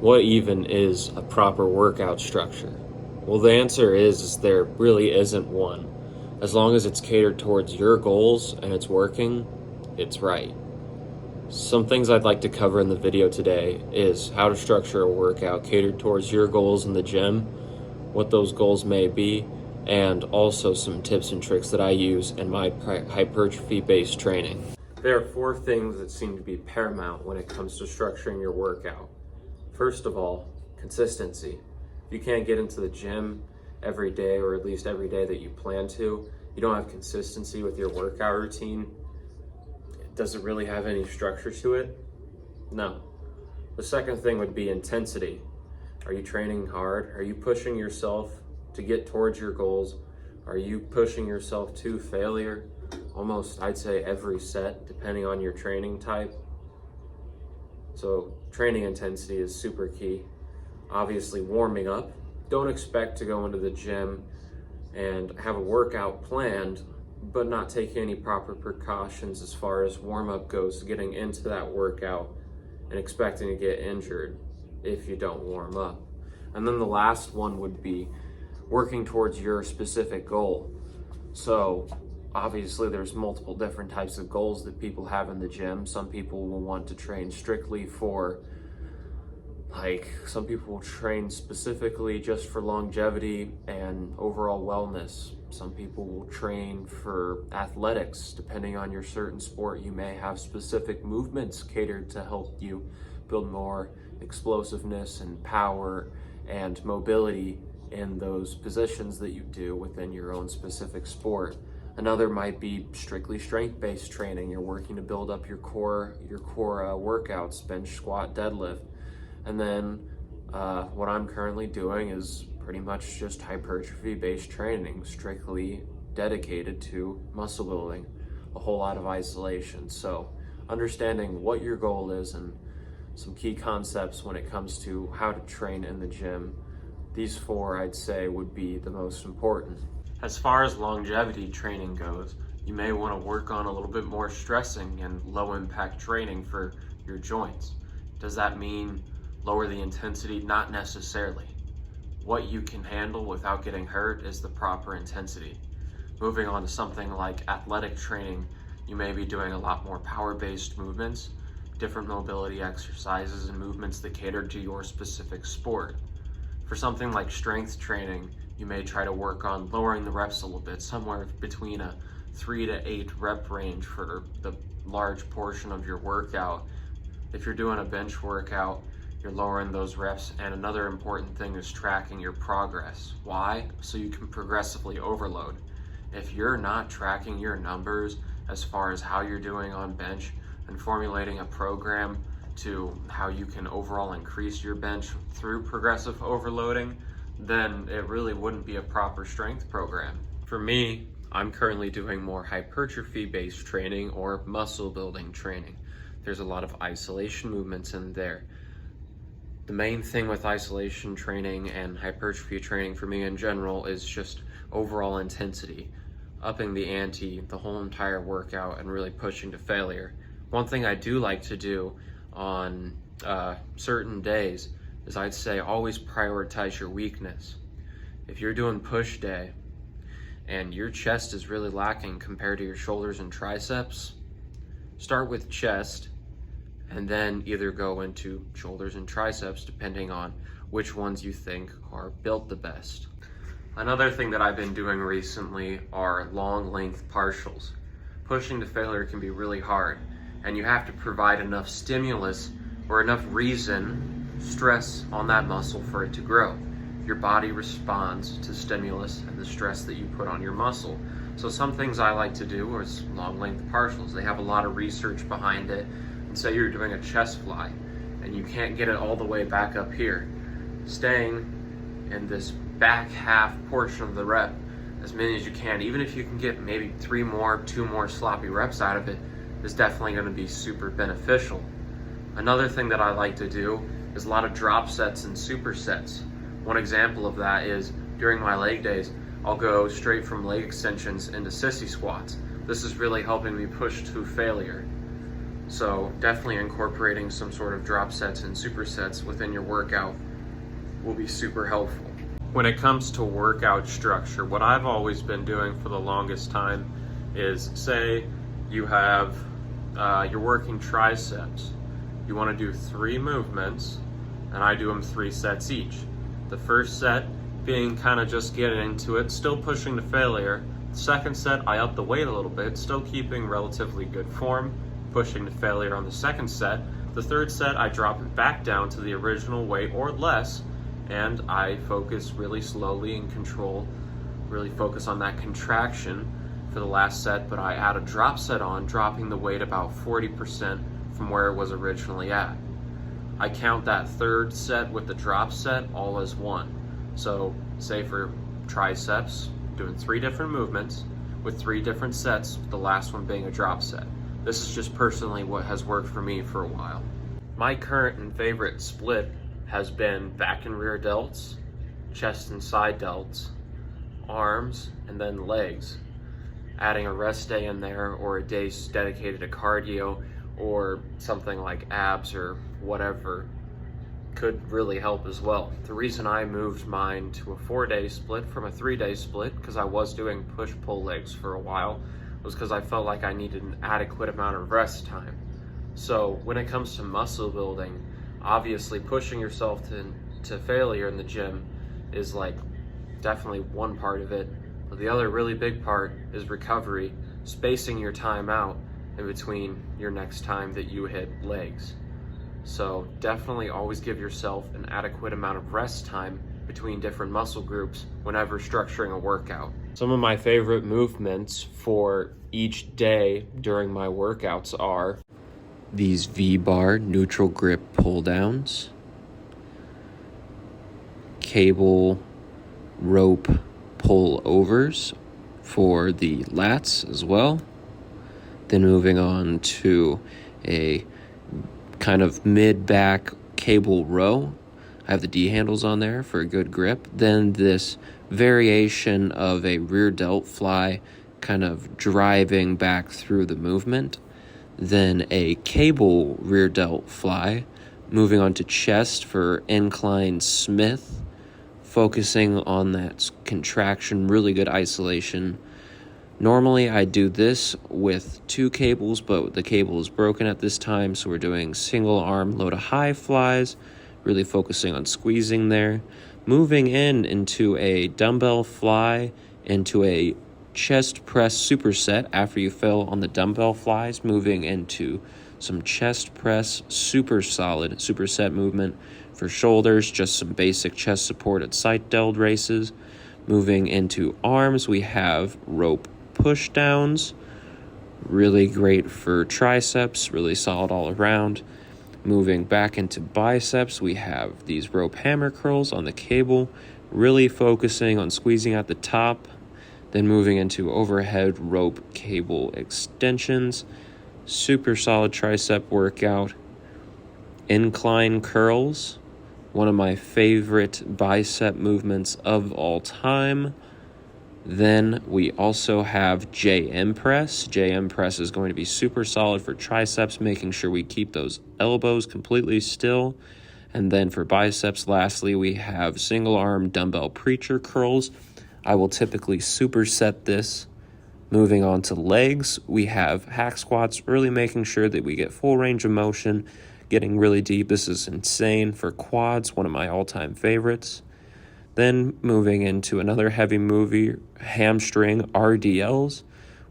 What even is a proper workout structure? Well, the answer is there really isn't one. As long as it's catered towards your goals and it's working, it's right. Some things I'd like to cover in the video today is how to structure a workout catered towards your goals in the gym, what those goals may be, and also some tips and tricks that I use in my hypertrophy-based training. There are 4 things that seem to be paramount when it comes to structuring your workout. First of all, consistency. If you can't get into the gym every day, or at least every day that you plan to, you don't have consistency with your workout routine, does it really have any structure to it? No. The second thing would be intensity. Are you training hard? Are you pushing yourself to get towards your goals? Are you pushing yourself to failure? Almost, I'd say, every set, depending on your training type. So training intensity is super key. Obviously, warming up. Don't expect to go into the gym and have a workout planned, but not take any proper precautions as far as warm-up goes, getting into that workout and expecting to get injured if you don't warm up. And then the last one would be working towards your specific goal. So obviously there's multiple different types of goals that people have in the gym. Some people will want to train strictly for, some people will train specifically just for longevity and overall wellness. Some people will train for athletics. Depending on your certain sport, you may have specific movements catered to help you build more explosiveness and power and mobility in those positions that you do within your own specific sport. Another might be strictly strength-based training. You're working to build up your core workouts, bench, squat, deadlift. And then what I'm currently doing is pretty much just hypertrophy-based training, strictly dedicated to muscle building, a whole lot of isolation. So understanding what your goal is and some key concepts when it comes to how to train in the gym, these 4 I'd say would be the most important. As far as longevity training goes, you may want to work on a little bit more stressing and low impact training for your joints. Does that mean lower the intensity? Not necessarily. What you can handle without getting hurt is the proper intensity. Moving on to something like athletic training, you may be doing a lot more power-based movements, different mobility exercises and movements that cater to your specific sport. For something like strength training, you may try to work on lowering the reps a little bit, somewhere between a 3 to 8 rep range for the large portion of your workout. If you're doing a bench workout, you're lowering those reps. And another important thing is tracking your progress. Why? So you can progressively overload. If you're not tracking your numbers as far as how you're doing on bench and formulating a program to how you can overall increase your bench through progressive overloading, then it really wouldn't be a proper strength program. For me, I'm currently doing more hypertrophy-based training or muscle building training. There's a lot of isolation movements in there. The main thing with isolation training and hypertrophy training for me in general is just overall intensity, upping the ante, the whole entire workout, and really pushing to failure. One thing I do like to do on certain days is I'd say always prioritize your weakness. If you're doing push day and your chest is really lacking compared to your shoulders and triceps, start with chest and then either go into shoulders and triceps depending on which ones you think are built the best. Another thing that I've been doing recently are long length partials. Pushing to failure can be really hard, and you have to provide enough stimulus or enough stress on that muscle for it to grow. Your body responds to stimulus and the stress that you put on your muscle. So some things I like to do is long length partials. They have a lot of research behind it. And say you're doing a chest fly and you can't get it all the way back up here. Staying in this back half portion of the rep as many as you can, even if you can get maybe 2 more sloppy reps out of it, is definitely going to be super beneficial. Another thing that I like to do is a lot of drop sets and supersets. One example of that is during my leg days, I'll go straight from leg extensions into sissy squats. This is really helping me push to failure. So definitely incorporating some sort of drop sets and supersets within your workout will be super helpful. When it comes to workout structure, what I've always been doing for the longest time is, say you have, you're working triceps. You want to do 3 movements, and I do them 3 sets each. The first set being kind of just getting into it, still pushing to failure. The second set, I up the weight a little bit, still keeping relatively good form, pushing to failure on the second set. The third set, I drop it back down to the original weight or less, and I focus really slowly and really focus on that contraction for the last set, but I add a drop set on, dropping the weight about 40% from where it was originally at. I count that third set with the drop set all as one. So say for triceps, doing 3 different movements with 3 different sets, the last one being a drop set. This is just personally what has worked for me for a while. My current and favorite split has been back and rear delts, chest and side delts, arms, and then legs. Adding a rest day in there, or a day dedicated to cardio, or something like abs or whatever could really help as well. The reason I moved mine to a 4-day split from a 3-day split, because I was doing push-pull legs for a while, was because I felt like I needed an adequate amount of rest time. So when it comes to muscle building, obviously pushing yourself to failure in the gym is like definitely one part of it, but the other really big part is recovery, spacing your time out in between your next time that you hit legs. So definitely always give yourself an adequate amount of rest time between different muscle groups whenever structuring a workout. Some of my favorite movements for each day during my workouts are these V-bar neutral grip pull downs, cable rope pull overs for the lats as well. Then moving on to a kind of mid-back cable row. I have the D handles on there for a good grip. Then this variation of a rear delt fly kind of driving back through the movement. Then a cable rear delt fly. Moving on to chest for incline Smith, focusing on that contraction, really good isolation. Normally I do this with 2 cables, but the cable is broken at this time, so we're doing single arm low to high flies, really focusing on squeezing there. Moving into a dumbbell fly, into a chest press superset after you fail on the dumbbell flies, moving into some chest press super solid superset movement for shoulders, just some basic chest support at sight deld races. Moving into arms, we have rope push downs, really great for triceps, really solid all around. Moving back into biceps, we have these rope hammer curls on the cable, really focusing on squeezing at the top. Then moving into overhead rope cable extensions, super solid tricep workout. Incline curls, one of my favorite bicep movements of all time. Then we also have JM press. JM press is going to be super solid for triceps, making sure we keep those elbows completely still. And then for biceps, lastly, we have single arm dumbbell preacher curls. I will typically superset this. Moving on to legs, we have hack squats, really making sure that we get full range of motion, getting really deep. This is insane for quads, one of my all-time favorites. Then moving into another heavy movie, hamstring RDLs.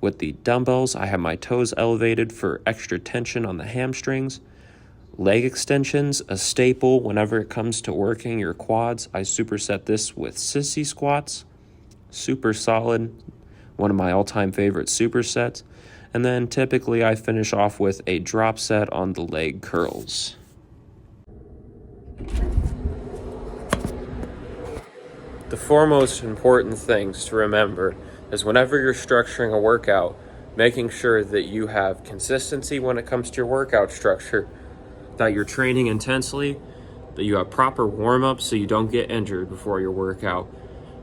With the dumbbells, I have my toes elevated for extra tension on the hamstrings. Leg extensions, a staple whenever it comes to working your quads. I superset this with sissy squats. Super solid, one of my all-time favorite supersets. And then typically I finish off with a drop set on the leg curls. The foremost important things to remember is whenever you're structuring a workout, making sure that you have consistency when it comes to your workout structure, that you're training intensely, that you have proper warm-ups so you don't get injured before your workout,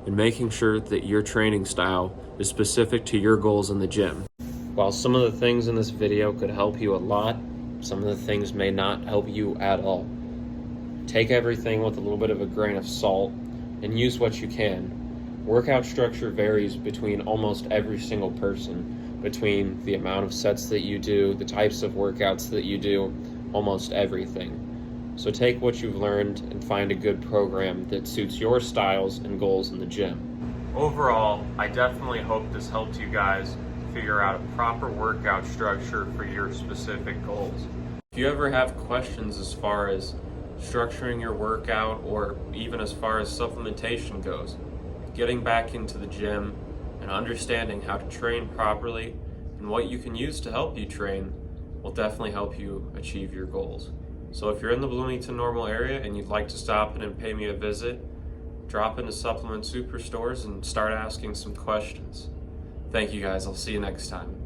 and making sure that your training style is specific to your goals in the gym. While some of the things in this video could help you a lot, Some of the things may not help you at all. Take everything with a little bit of a grain of salt and use what you can. Workout structure varies between almost every single person, between the amount of sets that you do, the types of workouts that you do, almost everything. So take what you've learned and find a good program that suits your styles and goals in the gym. Overall, I definitely hope this helped you guys figure out a proper workout structure for your specific goals. If you ever have questions as far as structuring your workout or even as far as supplementation goes, getting back into the gym and understanding how to train properly and what you can use to help you train will definitely help you achieve your goals. So if you're in the Bloomington Normal area and you'd like to stop in and pay me a visit, drop into Supplement Superstores and start asking some questions. Thank you guys. I'll see you next time.